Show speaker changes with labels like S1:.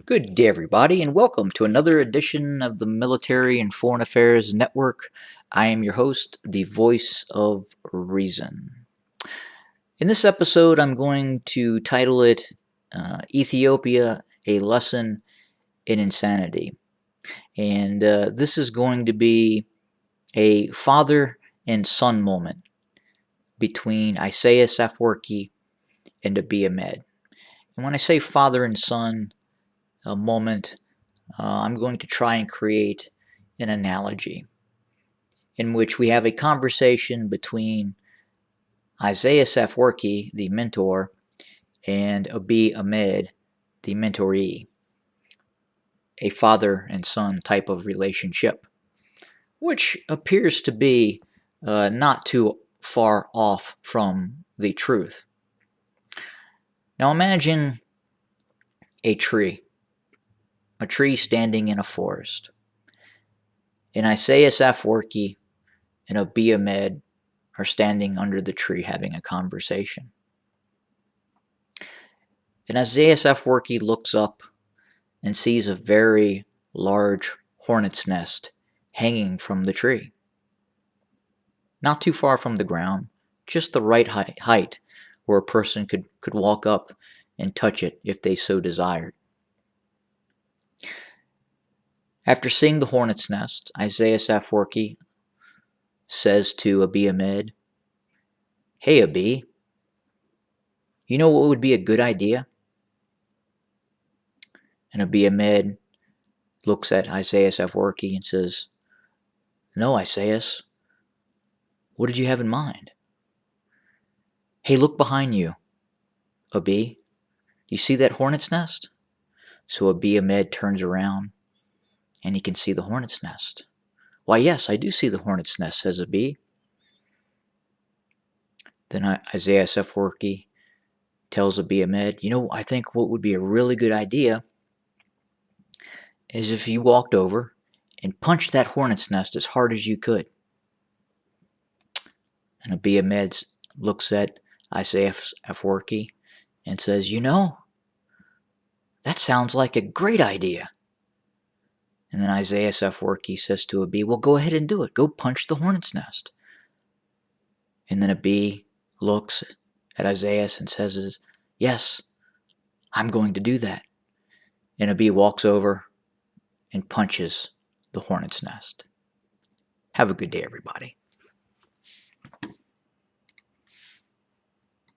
S1: Good day, everybody, and welcome to another edition of the Military and Foreign Affairs Network. I am your host, the voice of reason. In this episode, I'm going to title it Ethiopia, a Lesson in Insanity. And this is going to be a father and son moment between Isaias Afwerki and Abiy Ahmed. And when I say father and son moment, I'm going to try and create an analogy in which we have a conversation between Isaias Afwerki, the mentor, and Abiy Ahmed, the mentoree, a father and son type of relationship, which appears to be not too far off from the truth. Now imagine a tree standing in a forest, and Isaias Afwerki and Abiy Ahmed are standing under the tree having a conversation. And Isaias Afwerki looks up and sees a very large hornet's nest hanging from the tree. Not too far from the ground, just the right height where a person could walk up and touch it if they so desired. After seeing the hornet's nest, Isaias Afwerki says to Abiy Ahmed, "Hey Abiy, you know what would be a good idea?" And Abiy Ahmed looks at Isaias Afwerki and says, "No, Isaias, what did you have in mind?" "Hey, look behind you, Abiy. Do you see that hornet's nest?" So Abiy Ahmed turns around and he can see the hornet's nest. "Why, yes, I do see the hornet's nest," says Abiy. Then Isaias Afwerki tells Abiy Ahmed, "You know, I think what would be a really good idea is if you walked over and punched that hornet's nest as hard as you could." And Abiy Ahmed looks at Isaias Afwerki and says, "You know, that sounds like a great idea." And then Isaias Afwerki says to Abiy, "Well, go ahead and do it. Go punch the hornet's nest." And then Abiy looks at Isaias and says, "Yes, I'm going to do that." And Abiy walks over and punches the hornet's nest. Have a good day, everybody.